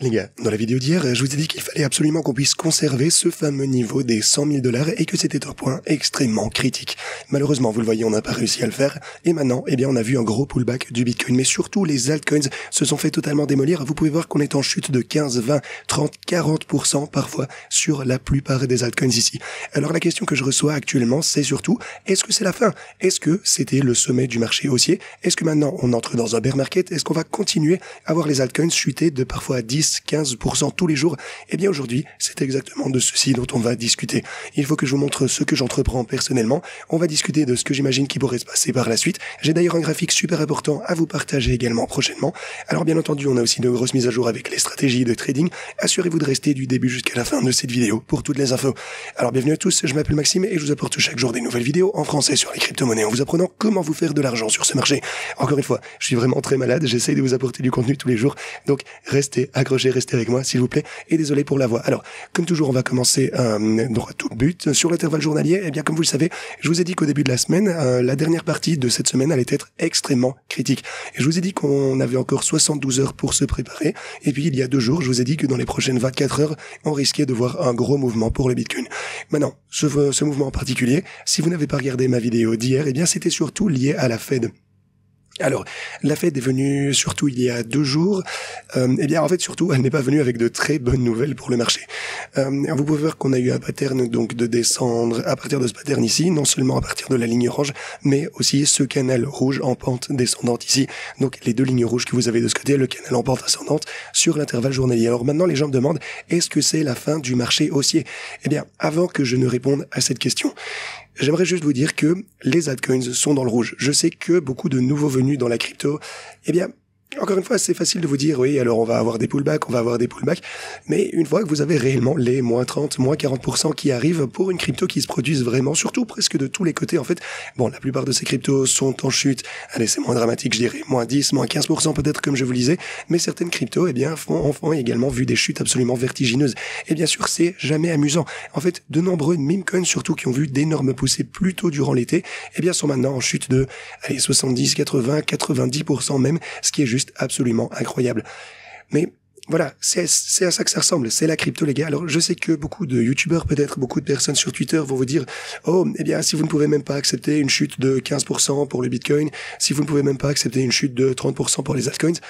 Les gars, dans la vidéo d'hier, je vous ai dit qu'il fallait absolument qu'on puisse conserver ce fameux niveau des 100 000 $ et que c'était un point extrêmement critique. Malheureusement, vous le voyez, on n'a pas réussi à le faire. Et maintenant, on a vu un gros pullback du Bitcoin. Mais surtout, les altcoins se sont fait totalement démolir. Vous pouvez voir qu'on est en chute de 15, 20, 30, 40% parfois sur la plupart des altcoins ici. Alors la question que je reçois actuellement, c'est surtout, est-ce que c'est la fin? Est-ce que c'était le sommet du marché haussier? Est-ce que maintenant on entre dans un bear market? Est-ce qu'on va continuer à voir les altcoins chuter de parfois 10, 15% tous les jours? Eh bien aujourd'hui, c'est exactement de ceci dont on va discuter. Il faut que je vous montre ce que j'entreprends personnellement. On va discuter de ce que j'imagine qui pourrait se passer par la suite. J'ai d'ailleurs un graphique super important à vous partager également prochainement. Alors bien entendu, on a aussi de grosses mises à jour avec les stratégies de trading. Assurez-vous de rester du début jusqu'à la fin de cette vidéo pour toutes les infos. Alors bienvenue à tous, je m'appelle Maxime et je vous apporte chaque jour des nouvelles vidéos en français sur les crypto-monnaies en vous apprenant comment vous faire de l'argent sur ce marché. Encore une fois, je suis vraiment très malade, j'essaye de vous apporter du contenu tous les jours. Donc restez accrochés, restez avec moi s'il vous plaît et désolé pour la voix. Alors, comme toujours, on va commencer droit au but sur l'intervalle journalier. Eh bien, comme vous le savez, je vous ai dit qu'au début de la semaine, la dernière partie de cette semaine allait être extrêmement critique. Et je vous ai dit qu'on avait encore 72 heures pour se préparer. Et puis, il y a 2 jours, je vous ai dit que dans les prochaines 24 heures, on risquait de voir un gros mouvement pour le Bitcoin. Maintenant, ce mouvement en particulier, si vous n'avez pas regardé ma vidéo d'hier, eh bien, c'était surtout lié à la Fed. Alors, la Fed est venue surtout il y a 2 jours. Eh bien, en fait, surtout, elle n'est pas venue avec de très bonnes nouvelles pour le marché. Vous pouvez voir qu'on a eu un pattern donc de descendre à partir de ce pattern ici, non seulement à partir de la ligne orange, mais aussi ce canal rouge en pente descendante ici. Donc, les 2 lignes rouges que vous avez de ce côté, le canal en pente ascendante sur l'intervalle journalier. Alors maintenant, les gens me demandent, est-ce que c'est la fin du marché haussier? Eh bien, avant que je ne réponde à cette question, j'aimerais juste vous dire que les altcoins sont dans le rouge. Je sais que beaucoup de nouveaux venus dans la crypto, eh bien, encore une fois, c'est facile de vous dire, oui, alors on va avoir des pullbacks, mais une fois que vous avez réellement les moins 30, moins 40% qui arrivent pour une crypto qui se produisent vraiment, surtout presque de tous les côtés, en fait, bon, la plupart de ces cryptos sont en chute, allez, c'est moins dramatique, je dirais, moins 10, moins 15% peut-être, comme je vous le disais, mais certaines cryptos, eh bien, ont également vu des chutes absolument vertigineuses. Et bien sûr, c'est jamais amusant. En fait, de nombreux meme coins, surtout qui ont vu d'énormes poussées plus tôt durant l'été, eh bien, sont maintenant en chute de, allez, 70, 80, 90% même, ce qui est juste absolument incroyable. Mais voilà, c'est à ça que ça ressemble, c'est la crypto les gars. Alors je sais que beaucoup de youtubeurs, peut-être beaucoup de personnes sur Twitter vont vous dire « Oh, eh bien si vous ne pouvez même pas accepter une chute de 15% pour le Bitcoin, si vous ne pouvez même pas accepter une chute de 30% pour les altcoins,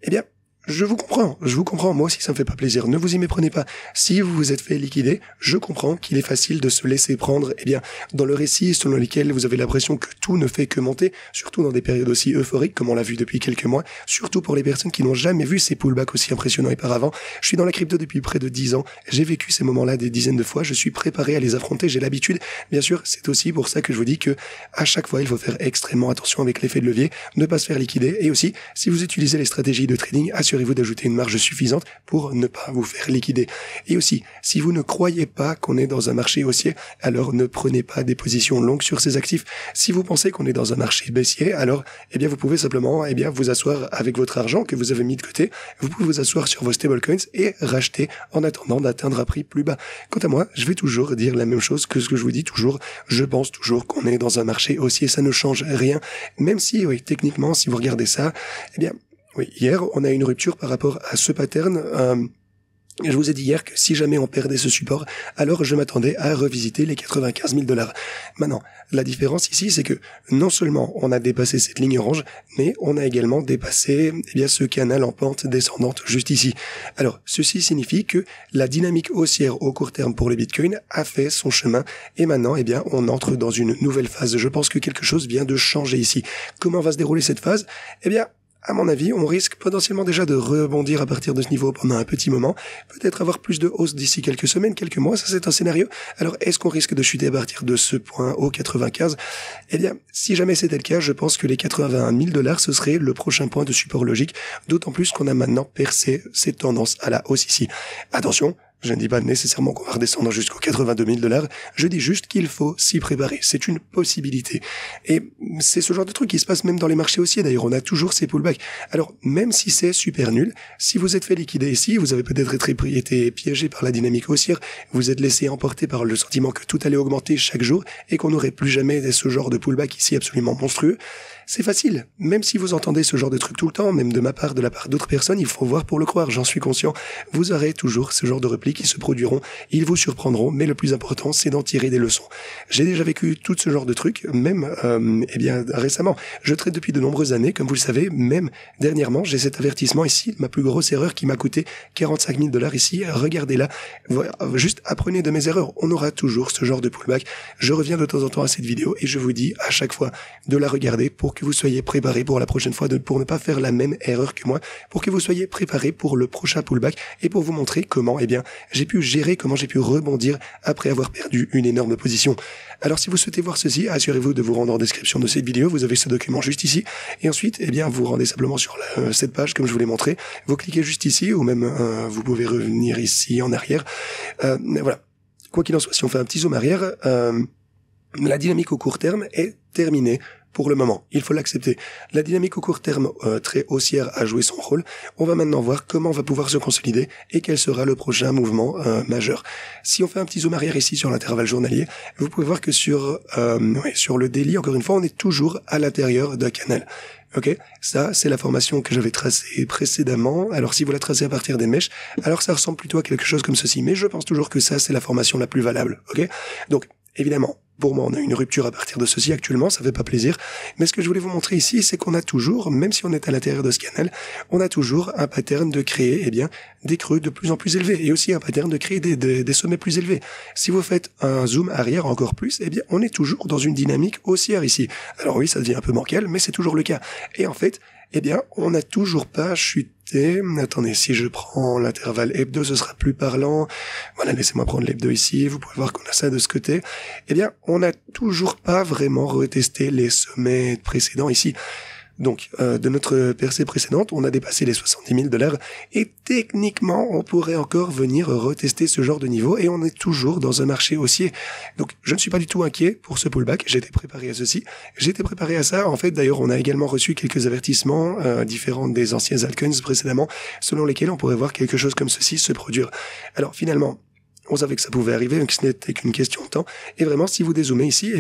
eh bien je vous comprends, moi aussi ça me fait pas plaisir, ne vous y méprenez pas. Si vous vous êtes fait liquider, je comprends qu'il est facile de se laisser prendre, eh bien, dans le récit selon lequel vous avez l'impression que tout ne fait que monter, surtout dans des périodes aussi euphoriques comme on l'a vu depuis quelques mois, surtout pour les personnes qui n'ont jamais vu ces pullbacks aussi impressionnants auparavant. Je suis dans la crypto depuis près de 10 ans, j'ai vécu ces moments-là des dizaines de fois, je suis préparé à les affronter, j'ai l'habitude. Bien sûr, c'est aussi pour ça que je vous dis que à chaque fois, il faut faire extrêmement attention avec l'effet de levier, ne pas se faire liquider, et aussi, si vous utilisez les stratégies de trading, assurez-vous d'ajouter une marge suffisante pour ne pas vous faire liquider. Et aussi, si vous ne croyez pas qu'on est dans un marché haussier, alors ne prenez pas des positions longues sur ces actifs. Si vous pensez qu'on est dans un marché baissier, alors, eh bien, vous pouvez simplement, eh bien, vous asseoir avec votre argent que vous avez mis de côté. Vous pouvez vous asseoir sur vos stablecoins et racheter en attendant d'atteindre un prix plus bas. Quant à moi, je vais toujours dire la même chose que ce que je vous dis toujours. Je pense toujours qu'on est dans un marché haussier. Ça ne change rien. Même si, oui, techniquement, si vous regardez ça, eh bien, oui, hier, on a une rupture par rapport à ce pattern. Je vous ai dit hier que si jamais on perdait ce support, alors je m'attendais à revisiter les 95 000 $. Maintenant, la différence ici, c'est que non seulement on a dépassé cette ligne orange, mais on a également dépassé eh bien, ce canal en pente descendante juste ici. Alors, ceci signifie que la dynamique haussière au court terme pour le Bitcoin a fait son chemin et maintenant, eh bien, on entre dans une nouvelle phase. Je pense que quelque chose vient de changer ici. Comment va se dérouler cette phase? Eh bien, à mon avis, on risque potentiellement déjà de rebondir à partir de ce niveau pendant un petit moment, peut-être avoir plus de hausse d'ici quelques semaines, quelques mois, ça c'est un scénario. Alors est-ce qu'on risque de chuter à partir de ce point au 95? Eh bien, si jamais c'était le cas, je pense que les 81 000 $, ce serait le prochain point de support logique, d'autant plus qu'on a maintenant percé cette tendance à la hausse ici. Attention, Je ne dis pas nécessairement qu'on va redescendre jusqu'aux 82 000 $, je dis juste qu'il faut s'y préparer. C'est une possibilité. Et c'est ce genre de truc qui se passe même dans les marchés haussiers. D'ailleurs, on a toujours ces pullbacks. Alors, même si c'est super nul, si vous êtes fait liquider ici, vous avez peut-être été piégé par la dynamique haussière, vous êtes laissé emporter par le sentiment que tout allait augmenter chaque jour et qu'on n'aurait plus jamais ce genre de pullback ici absolument monstrueux. C'est facile. Même si vous entendez ce genre de truc tout le temps, même de ma part, de la part d'autres personnes, il faut voir pour le croire, j'en suis conscient. Vous aurez toujours ce genre de replis qui se produiront, ils vous surprendront, mais le plus important, c'est d'en tirer des leçons. J'ai déjà vécu tout ce genre de trucs, même, récemment. Je trade depuis de nombreuses années, comme vous le savez, même dernièrement, j'ai cet avertissement ici, ma plus grosse erreur qui m'a coûté 45 000 $ ici, regardez-la. Juste apprenez de mes erreurs. On aura toujours ce genre de pullback. Je reviens de temps en temps à cette vidéo et je vous dis à chaque fois de la regarder pour que vous soyez préparés pour la prochaine fois, pour ne pas faire la même erreur que moi, pour que vous soyez préparés pour le prochain pullback et pour vous montrer comment, j'ai pu gérer, comment j'ai pu rebondir après avoir perdu une énorme position. Alors si vous souhaitez voir ceci, assurez-vous de vous rendre en description de cette vidéo, vous avez ce document juste ici, et ensuite, vous rendez simplement sur cette page comme je vous l'ai montré, vous cliquez juste ici, ou même vous pouvez revenir ici en arrière. Voilà. Quoi qu'il en soit, si on fait un petit zoom arrière, la dynamique au court terme est terminée. Pour le moment, il faut l'accepter. La dynamique au court terme très haussière a joué son rôle. On va maintenant voir comment on va pouvoir se consolider et quel sera le prochain mouvement majeur. Si on fait un petit zoom arrière ici sur l'intervalle journalier, vous pouvez voir que sur le daily, encore une fois, on est toujours à l'intérieur d'un canal. Ok, ça c'est la formation que j'avais tracée précédemment. Alors si vous la tracez à partir des mèches, alors ça ressemble plutôt à quelque chose comme ceci. Mais je pense toujours que ça c'est la formation la plus valable. Ok, donc évidemment, pour moi, on a une rupture à partir de ceci actuellement, ça fait pas plaisir. Mais ce que je voulais vous montrer ici, c'est qu'on a toujours, même si on est à l'intérieur de ce canal, on a toujours un pattern de créer, des creux de plus en plus élevés et aussi un pattern de créer des sommets plus élevés. Si vous faites un zoom arrière encore plus, on est toujours dans une dynamique haussière ici. Alors oui, ça devient un peu bancal, mais c'est toujours le cas. Et en fait, on n'a toujours pas chuté. Attendez, si je prends l'intervalle hebdo, ce sera plus parlant. Voilà, laissez-moi prendre l'hebdo ici. Vous pouvez voir qu'on a ça de ce côté. On n'a toujours pas vraiment retesté les sommets précédents ici. Donc, de notre percée précédente, on a dépassé les 70 000 $ et techniquement, on pourrait encore venir retester ce genre de niveau et on est toujours dans un marché haussier. Donc, je ne suis pas du tout inquiet pour ce pullback. J'étais préparé à ceci. J'étais préparé à ça. En fait, d'ailleurs, on a également reçu quelques avertissements différents des anciens altcoins précédemment, selon lesquels on pourrait voir quelque chose comme ceci se produire. Alors, finalement, on savait que ça pouvait arriver, que ce n'était qu'une question de temps. Et vraiment, si vous dézoomez ici,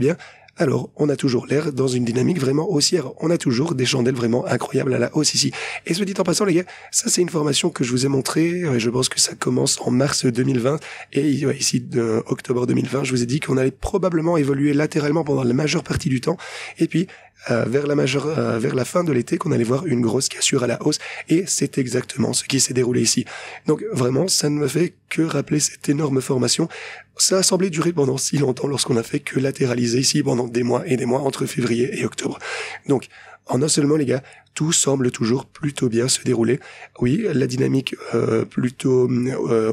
alors, on a toujours l'air dans une dynamique vraiment haussière. On a toujours des chandelles vraiment incroyables à la hausse ici. Et ce dit en passant, les gars, ça c'est une formation que je vous ai montrée. Je pense que ça commence en mars 2020. Et ici, de octobre 2020, je vous ai dit qu'on allait probablement évoluer latéralement pendant la majeure partie du temps. Et puis, vers la fin de l'été, qu'on allait voir une grosse cassure à la hausse. Et c'est exactement ce qui s'est déroulé ici. Donc, vraiment, ça ne me fait que rappeler cette énorme formation. Ça a semblé durer pendant si longtemps lorsqu'on a fait que latéraliser ici pendant des mois et des mois entre février et octobre. Donc, en un seul mot, les gars, tout semble toujours plutôt bien se dérouler. Oui, la dynamique plutôt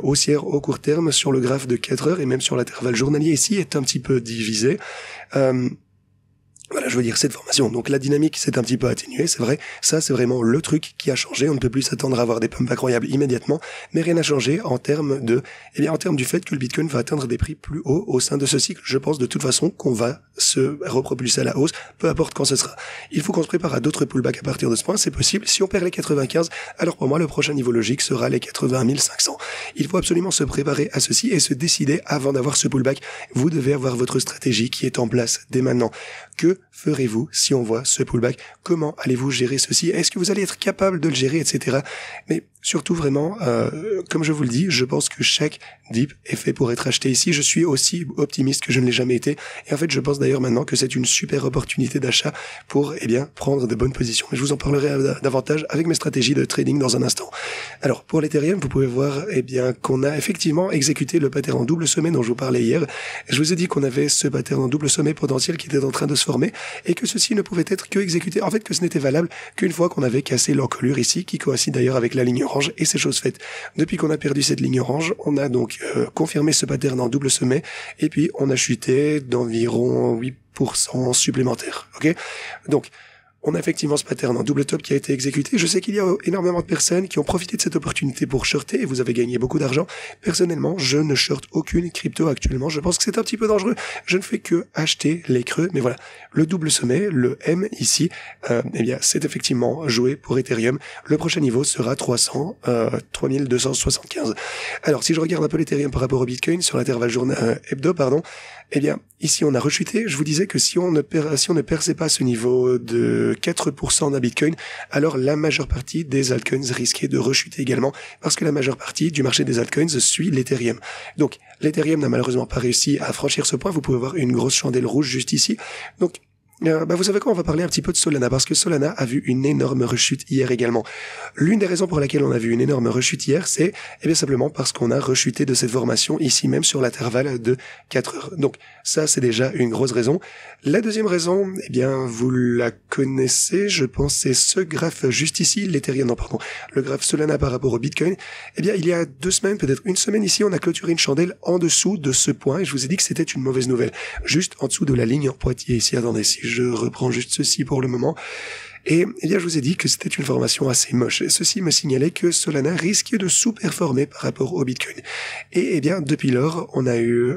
haussière au court terme sur le graphe de 4 heures et même sur l'intervalle journalier ici est un petit peu divisée. Voilà, je veux dire, cette formation. Donc la dynamique s'est un petit peu atténuée, c'est vrai. Ça, c'est vraiment le truc qui a changé. On ne peut plus s'attendre à avoir des pumps incroyables immédiatement, mais rien n'a changé en termes du fait que le Bitcoin va atteindre des prix plus hauts au sein de ce cycle. Je pense de toute façon qu'on va se repropulser à la hausse, peu importe quand ce sera. Il faut qu'on se prépare à d'autres pullbacks à partir de ce point, c'est possible. Si on perd les 95, alors pour moi, le prochain niveau logique sera les 80 500. Il faut absolument se préparer à ceci et se décider avant d'avoir ce pullback. Vous devez avoir votre stratégie qui est en place dès maintenant. Que ferez-vous si on voit ce pullback? Comment allez-vous gérer ceci? Est-ce que vous allez être capable de le gérer, etc. Mais surtout vraiment, comme je vous le dis, je pense que chaque dip est fait pour être acheté ici. Je suis aussi optimiste que je ne l'ai jamais été. Et en fait, je pense d'ailleurs maintenant que c'est une super opportunité d'achat pour, prendre de bonnes positions. Je vous en parlerai davantage avec mes stratégies de trading dans un instant. Alors, pour l'Ethereum, vous pouvez voir, qu'on a effectivement exécuté le pattern en double sommet dont je vous parlais hier. Je vous ai dit qu'on avait ce pattern en double sommet potentiel qui était en train de se former et que ceci ne pouvait être que exécuté. En fait, que ce n'était valable qu'une fois qu'on avait cassé l'encolure ici, qui coïncide d'ailleurs avec la ligne orange, et c'est chose faite. Depuis qu'on a perdu cette ligne orange, on a donc confirmé ce pattern en double sommet, et puis on a chuté d'environ 8% supplémentaire. Ok? Donc, on a effectivement ce pattern en double top qui a été exécuté. Je sais qu'il y a énormément de personnes qui ont profité de cette opportunité pour shorter et vous avez gagné beaucoup d'argent. Personnellement, je ne short aucune crypto actuellement. Je pense que c'est un petit peu dangereux. Je ne fais que acheter les creux. Mais voilà, le double sommet, le M ici, eh bien, c'est effectivement joué pour Ethereum. Le prochain niveau sera 3275. Alors, si je regarde un peu l'Ethereum par rapport au Bitcoin sur l'intervalle hebdo, eh bien, ici, on a rechuté. Je vous disais que si on ne perçait pas ce niveau de 4% d'un Bitcoin, alors la majeure partie des altcoins risquait de rechuter également, parce que la majeure partie du marché des altcoins suit l'Ethereum. Donc, l'Ethereum n'a malheureusement pas réussi à franchir ce point. Vous pouvez voir une grosse chandelle rouge juste ici. Donc, vous savez quoi, on va parler un petit peu de Solana, parce que Solana a vu une énorme rechute hier également. L'une des raisons pour laquelle on a vu une énorme rechute hier, c'est bien simplement parce qu'on a rechuté de cette formation ici même sur l'intervalle de 4 heures. Donc ça, c'est déjà une grosse raison. La deuxième raison, eh bien, vous la connaissez, je pense, c'est ce graphe juste ici, le graphe Solana par rapport au Bitcoin. Eh bien, il y a 2 semaines, peut-être une semaine ici, on a clôturé une chandelle en dessous de ce point, et je vous ai dit que c'était une mauvaise nouvelle. Juste en dessous de la ligne en pointillé ici, attendez, si je reprends juste ceci pour le moment. Et eh bien, je vous ai dit que c'était une formation assez moche. Et ceci me signalait que Solana risquait de sous-performer par rapport au Bitcoin. Et eh bien, depuis lors, on a eu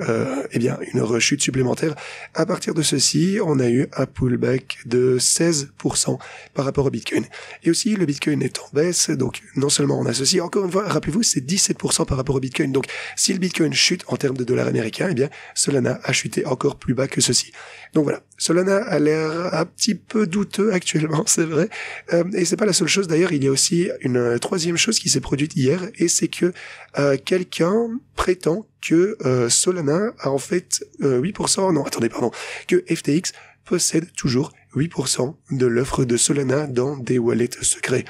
une rechute supplémentaire. À partir de ceci, on a eu un pullback de 16% par rapport au Bitcoin. Et aussi, le Bitcoin est en baisse. Donc, non seulement on a ceci, encore une fois, rappelez-vous, c'est 17% par rapport au Bitcoin. Donc, si le Bitcoin chute en termes de dollars américains, eh bien, Solana a chuté encore plus bas que ceci. Donc voilà, Solana a l'air un petit peu douteux actuellement, c'est vrai. Et c'est pas la seule chose. D'ailleurs, il y a aussi une troisième chose qui s'est produite hier, et c'est que quelqu'un prétend que Solana a en fait 8%, que FTX possède toujours 8% de l'offre de Solana dans des wallets secrets.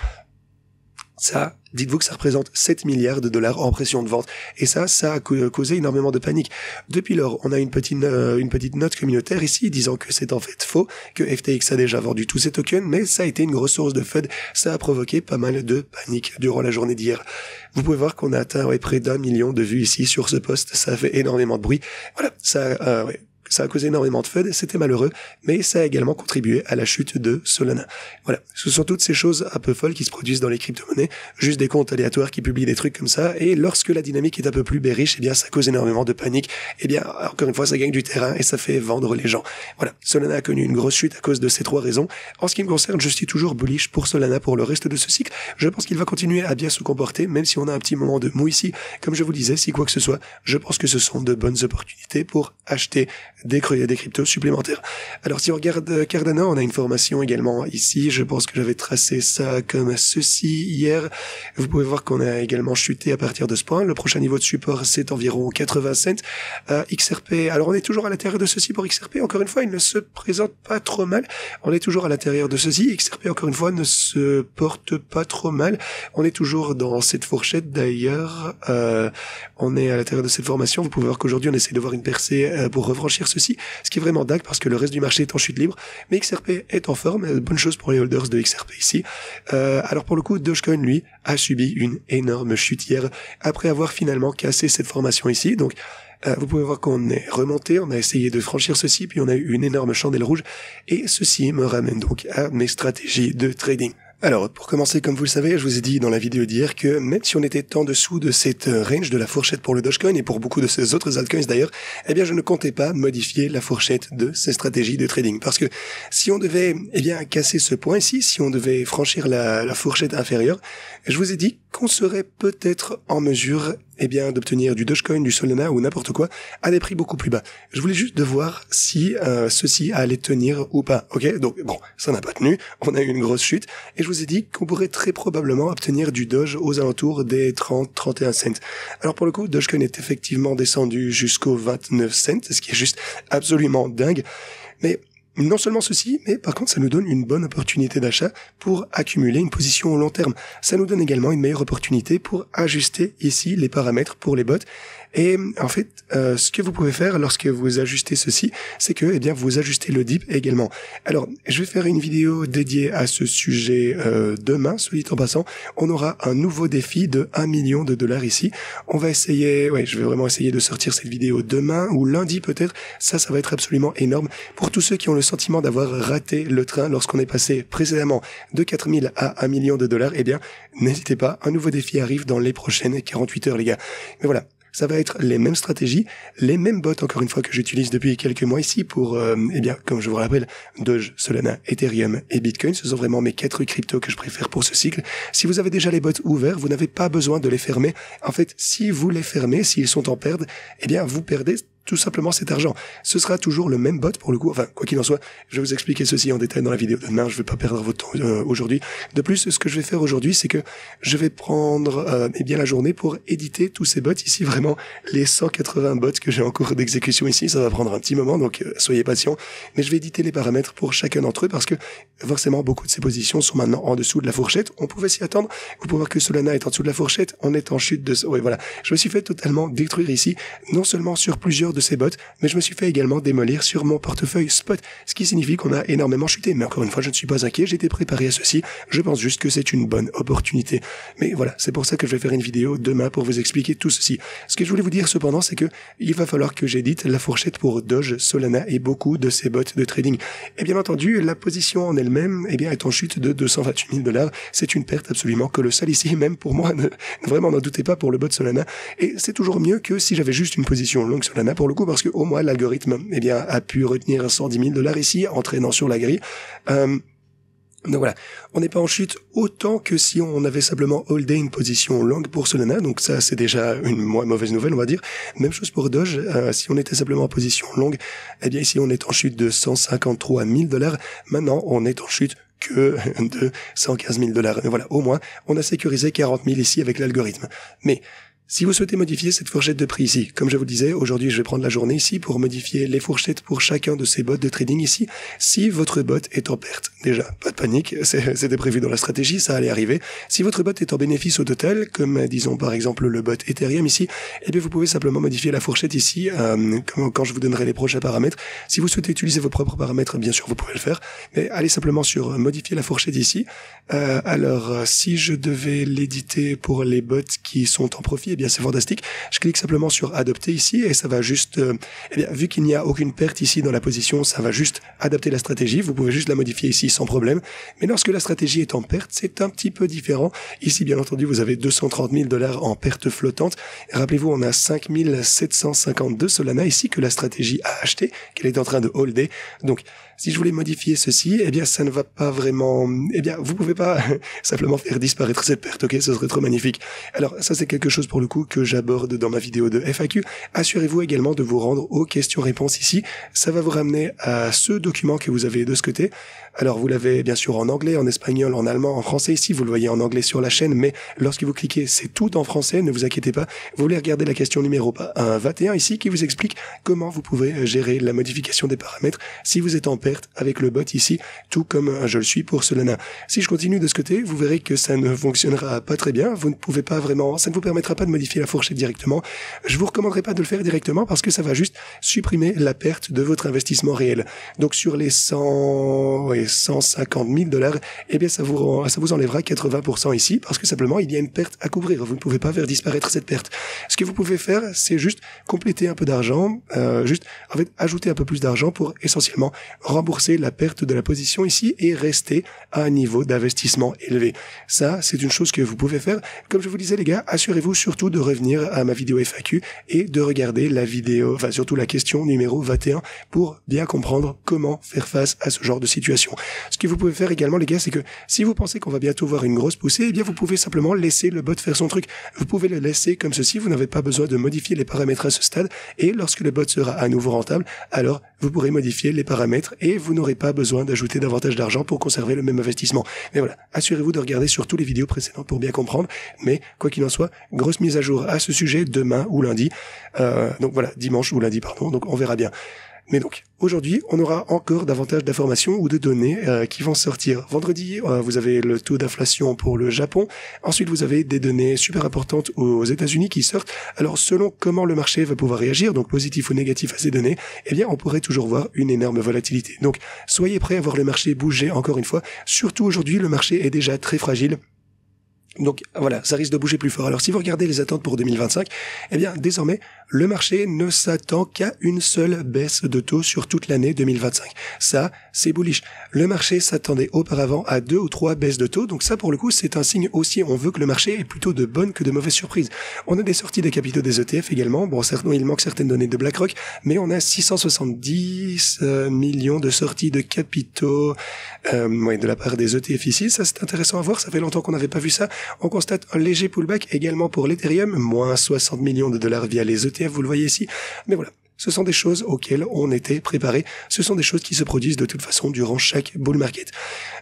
Ça, dites-vous que ça représente 7 milliards de dollars en pression de vente. Et ça a causé énormément de panique. Depuis lors, on a une petite note communautaire ici disant que c'est en fait faux, que FTX a déjà vendu tous ses tokens, mais ça a été une grosse source de FUD. Ça a provoqué pas mal de panique durant la journée d'hier. Vous pouvez voir qu'on a atteint près d'1 million de vues ici sur ce post. Ça a fait énormément de bruit. Voilà, ça a causé énormément de FUD, c'était malheureux, mais ça a également contribué à la chute de Solana. Voilà, ce sont toutes ces choses un peu folles qui se produisent dans les crypto-monnaies, juste des comptes aléatoires qui publient des trucs comme ça, et lorsque la dynamique est un peu plus bearish, eh bien ça cause énormément de panique, eh bien encore une fois ça gagne du terrain et ça fait vendre les gens. Voilà, Solana a connu une grosse chute à cause de ces 3 raisons. En ce qui me concerne, je suis toujours bullish pour Solana pour le reste de ce cycle. Je pense qu'il va continuer à bien se comporter, même si on a un petit moment de mou ici. Comme je vous disais, si quoi que ce soit, je pense que ce sont de bonnes opportunités pour acheter des cryptos supplémentaires. Alors si on regarde Cardano, on a une formation également ici, je pense que j'avais tracé ça comme ceci hier. Vous pouvez voir qu'on a également chuté à partir de ce point. Le prochain niveau de support, c'est environ 80 cents. XRP, alors on est toujours à l'intérieur de ceci pour XRP, encore une fois, il ne se présente pas trop mal. On est toujours à l'intérieur de ceci. XRP, encore une fois, ne se porte pas trop mal. On est toujours dans cette fourchette d'ailleurs. On est à l'intérieur de cette formation. Vous pouvez voir qu'aujourd'hui, on essaie de voir une percée pour refranchir ceci. Ce qui est vraiment dingue parce que le reste du marché est en chute libre, mais XRP est en forme, bonne chose pour les holders de XRP ici. Alors pour le coup, Dogecoin, lui, a subi une énorme chute hier, après avoir finalement cassé cette formation ici, donc vous pouvez voir qu'on est remonté, on a essayé de franchir ceci, puis on a eu une énorme chandelle rouge, et ceci me ramène donc à mes stratégies de trading. Alors, pour commencer, comme vous le savez, je vous ai dit dans la vidéo d'hier que même si on était en dessous de cette range de la fourchette pour le Dogecoin et pour beaucoup de ces autres altcoins d'ailleurs, eh bien, je ne comptais pas modifier la fourchette de ces stratégies de trading. Parce que si on devait, casser ce point ici, si on devait franchir la fourchette inférieure, je vous ai dit qu'on serait peut-être en mesure, d'obtenir du Dogecoin, du Solana ou n'importe quoi à des prix beaucoup plus bas. Je voulais juste de voir si ceci allait tenir ou pas. Ok, donc bon, ça n'a pas tenu, on a eu une grosse chute et je vous ai dit qu'on pourrait très probablement obtenir du Doge aux alentours des 30-31 cents. Alors pour le coup, Dogecoin est effectivement descendu jusqu'aux 29 cents, ce qui est juste absolument dingue. Mais non seulement ceci, mais par contre ça nous donne une bonne opportunité d'achat pour accumuler une position au long terme. Ça nous donne également une meilleure opportunité pour ajuster ici les paramètres pour les bots. Et en fait, ce que vous pouvez faire lorsque vous ajustez ceci, c'est que vous ajustez le dip également. Alors, je vais faire une vidéo dédiée à ce sujet demain, soit dit en passant. On aura un nouveau défi de 1 million de dollars ici. On va essayer, je vais vraiment essayer de sortir cette vidéo demain ou lundi peut-être. Ça va être absolument énorme. Pour tous ceux qui ont le le sentiment d'avoir raté le train lorsqu'on est passé précédemment de 4000 à 1 million de dollars, eh bien, n'hésitez pas, un nouveau défi arrive dans les prochaines 48 heures, les gars. Mais voilà. Ça va être les mêmes stratégies, les mêmes bots, encore une fois, que j'utilise depuis quelques mois ici pour, eh bien, comme je vous rappelle, Doge, Solana, Ethereum et Bitcoin. Ce sont vraiment mes 4 cryptos que je préfère pour ce cycle. Si vous avez déjà les bots ouverts, vous n'avez pas besoin de les fermer. En fait, si vous les fermez, s'ils sont en perte, eh bien, vous perdez tout simplement cet argent. Ce sera toujours le même bot pour le coup. Enfin, quoi qu'il en soit, je vais vous expliquer ceci en détail dans la vidéo de demain. Je vais pas perdre votre temps aujourd'hui. De plus, ce que je vais faire aujourd'hui, c'est que je vais prendre eh bien la journée pour éditer tous ces bots ici. Vraiment, les 180 bots que j'ai en cours d'exécution ici, ça va prendre un petit moment, donc soyez patients. Mais je vais éditer les paramètres pour chacun d'entre eux parce que forcément, beaucoup de ces positions sont maintenant en dessous de la fourchette. On pouvait s'y attendre. Vous pouvez voir que Solana est en dessous de la fourchette. On est en chute de... Oui, voilà. Je me suis fait totalement détruire ici, non seulement sur plusieurs de ces bots, mais je me suis fait également démolir sur mon portefeuille spot, ce qui signifie qu'on a énormément chuté. Mais encore une fois, je ne suis pas inquiet, j'ai été préparé à ceci, je pense juste que c'est une bonne opportunité. Mais voilà, c'est pour ça que je vais faire une vidéo demain pour vous expliquer tout ceci. Ce que je voulais vous dire cependant, c'est que il va falloir que j'édite la fourchette pour Doge, Solana et beaucoup de ces bots de trading. Et bien entendu, la position en elle-même, eh bien, est en chute de 228 000 $. C'est une perte absolument colossale ici, même pour moi, vraiment n'en doutez pas pour le bot Solana. Et c'est toujours mieux que si j'avais juste une position longue Solana pour le coup, parce que au moins l'algorithme eh bien a pu retenir 110 000 $ ici en traînant sur la grille. Donc voilà, on n'est pas en chute autant que si on avait simplement holdé une position longue pour Solana, donc ça c'est déjà une mauvaise nouvelle on va dire. Même chose pour Doge, si on était simplement en position longue, eh bien ici on est en chute de 153 000 $, maintenant on est en chute que de 115 000 $. Mais voilà, au moins on a sécurisé 40 000 ici avec l'algorithme. Mais si vous souhaitez modifier cette fourchette de prix ici, comme je vous le disais, aujourd'hui je vais prendre la journée ici pour modifier les fourchettes pour chacun de ces bots de trading ici. Si votre bot est en perte, déjà, pas de panique, c'était prévu dans la stratégie, ça allait arriver. Si votre bot est en bénéfice au total, comme disons par exemple le bot Ethereum ici, eh bien vous pouvez simplement modifier la fourchette ici, quand je vous donnerai les prochains paramètres. Si vous souhaitez utiliser vos propres paramètres, bien sûr vous pouvez le faire, mais allez simplement sur modifier la fourchette ici. Alors si je devais l'éditer pour les bots qui sont en profit, eh bien c'est fantastique. Je clique simplement sur adopter ici et ça va juste, eh bien vu qu'il n'y a aucune perte ici dans la position, ça va juste adapter la stratégie. Vous pouvez juste la modifier ici sans problème. Mais lorsque la stratégie est en perte, c'est un petit peu différent. Ici, bien entendu, vous avez 230 000 $ en perte flottante. Rappelez-vous, on a 5 752 Solana ici que la stratégie a acheté, qu'elle est en train de holder. Donc, si je voulais modifier ceci, eh bien, ça ne va pas vraiment, eh bien, vous pouvez pas simplement faire disparaître cette perte, ok? Ce serait trop magnifique. Alors, ça, c'est quelque chose pour le coup que j'aborde dans ma vidéo de FAQ. Assurez-vous également de vous rendre aux questions-réponses ici. Ça va vous ramener à ce document que vous avez de ce côté. Alors, vous l'avez bien sûr en anglais, en espagnol, en allemand, en français ici. Vous le voyez en anglais sur la chaîne, mais lorsque vous cliquez, c'est tout en français. Ne vous inquiétez pas. Vous voulez regarder la question numéro 21 ici qui vous explique comment vous pouvez gérer la modification des paramètres si vous êtes en perte avec le bot ici, tout comme je le suis pour Solana. Si je continue de ce côté, vous verrez que ça ne fonctionnera pas très bien. Vous ne pouvez pas vraiment, ça ne vous permettra pas de modifier la fourchette directement. Je vous recommanderais pas de le faire directement parce que ça va juste supprimer la perte de votre investissement réel. Donc sur les 150 000 $, eh bien ça vous enlèvera 80% ici parce que simplement il y a une perte à couvrir. Vous ne pouvez pas faire disparaître cette perte. Ce que vous pouvez faire, c'est juste compléter un peu d'argent, juste en fait ajouter un peu plus d'argent pour essentiellement rembourser la perte de la position ici et rester à un niveau d'investissement élevé. Ça, c'est une chose que vous pouvez faire. Comme je vous disais les gars, assurez-vous surtout de revenir à ma vidéo FAQ et de regarder la vidéo, enfin surtout la question numéro 21 pour bien comprendre comment faire face à ce genre de situation. Ce que vous pouvez faire également les gars, c'est que si vous pensez qu'on va bientôt voir une grosse poussée, eh bien vous pouvez simplement laisser le bot faire son truc. Vous pouvez le laisser comme ceci, vous n'avez pas besoin de modifier les paramètres à ce stade et lorsque le bot sera à nouveau rentable, alors vous pourrez modifier les paramètres et vous n'aurez pas besoin d'ajouter davantage d'argent pour conserver le même investissement. Mais voilà, assurez-vous de regarder sur toutes les vidéos précédentes pour bien comprendre. Mais quoi qu'il en soit, grosse mise à jour à ce sujet demain ou lundi. Donc voilà, dimanche ou lundi, pardon. Donc on verra bien. Mais donc, aujourd'hui, on aura encore davantage d'informations ou de données qui vont sortir. Vendredi, vous avez le taux d'inflation pour le Japon. Ensuite, vous avez des données super importantes aux États-Unis qui sortent. Alors, selon comment le marché va pouvoir réagir, donc positif ou négatif à ces données, eh bien, on pourrait toujours voir une énorme volatilité. Donc, soyez prêts à voir le marché bouger encore une fois. Surtout aujourd'hui, le marché est déjà très fragile. Donc voilà, ça risque de bouger plus fort. Alors si vous regardez les attentes pour 2025, eh bien désormais, Le marché ne s'attend qu'à une seule baisse de taux sur toute l'année 2025. Ça, c'est bullish. Le marché s'attendait auparavant à 2 ou 3 baisses de taux, donc ça pour le coup c'est un signe haussier. On veut que le marché ait plutôt de bonnes que de mauvaises surprises. On a des sorties de capitaux des ETF également. Bon, certainement il manque certaines données de BlackRock, mais on a 670 millions de sorties de capitaux de la part des ETF ici. Ça c'est intéressant à voir, ça fait longtemps qu'on n'avait pas vu ça. On constate un léger pullback également pour l'Ethereum, moins 60 millions de dollars via les ETF, vous le voyez ici. Mais voilà. Ce sont des choses auxquelles on était préparé. Ce sont des choses qui se produisent de toute façon durant chaque bull market.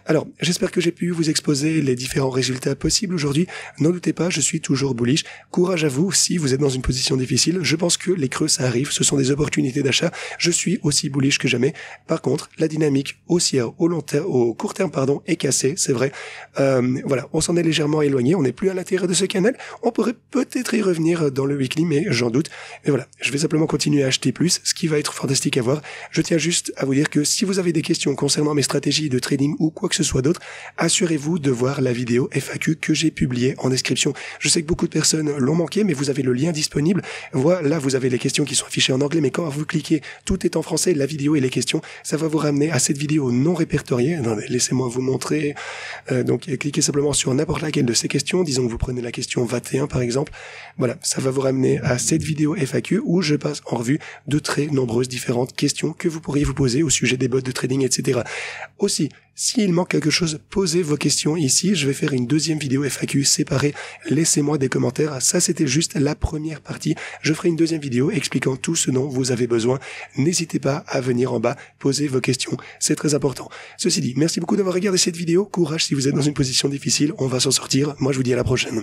Alors, j'espère que j'ai pu vous exposer les différents résultats possibles aujourd'hui. N'en doutez pas, je suis toujours bullish. Courage à vous si vous êtes dans une position difficile. Je pense que les creux, ça arrive. Ce sont des opportunités d'achat. Je suis aussi bullish que jamais. Par contre, la dynamique haussière au court terme, est cassée, c'est vrai. Voilà, on s'en est légèrement éloigné. On n'est plus à l'intérieur de ce canal. On pourrait peut-être y revenir dans le weekly, mais j'en doute. Mais voilà, je vais simplement continuer à acheter plus, ce qui va être fantastique à voir. Je tiens juste à vous dire que si vous avez des questions concernant mes stratégies de trading ou quoi que ce soit d'autre, assurez-vous de voir la vidéo FAQ que j'ai publiée en description. Je sais que beaucoup de personnes l'ont manqué, mais vous avez le lien disponible. Voilà, vous avez les questions qui sont affichées en anglais, mais quand vous cliquez, tout est en français, la vidéo et les questions, ça va vous ramener à cette vidéo non répertoriée. Attendez, laissez-moi vous montrer. Donc, cliquez simplement sur n'importe laquelle de ces questions. Disons que vous prenez la question 21 par exemple. Voilà, ça va vous ramener à cette vidéo FAQ où je passe en revue de très nombreuses différentes questions que vous pourriez vous poser au sujet des bots de trading, etc. Aussi, s'il manque quelque chose, posez vos questions ici. Je vais faire une deuxième vidéo FAQ séparée. Laissez-moi des commentaires. Ça, c'était juste la première partie. Je ferai une deuxième vidéo expliquant tout ce dont vous avez besoin. N'hésitez pas à venir en bas, poser vos questions. C'est très important. Ceci dit, merci beaucoup d'avoir regardé cette vidéo. Courage si vous êtes dans une position difficile. On va s'en sortir. Moi, je vous dis à la prochaine.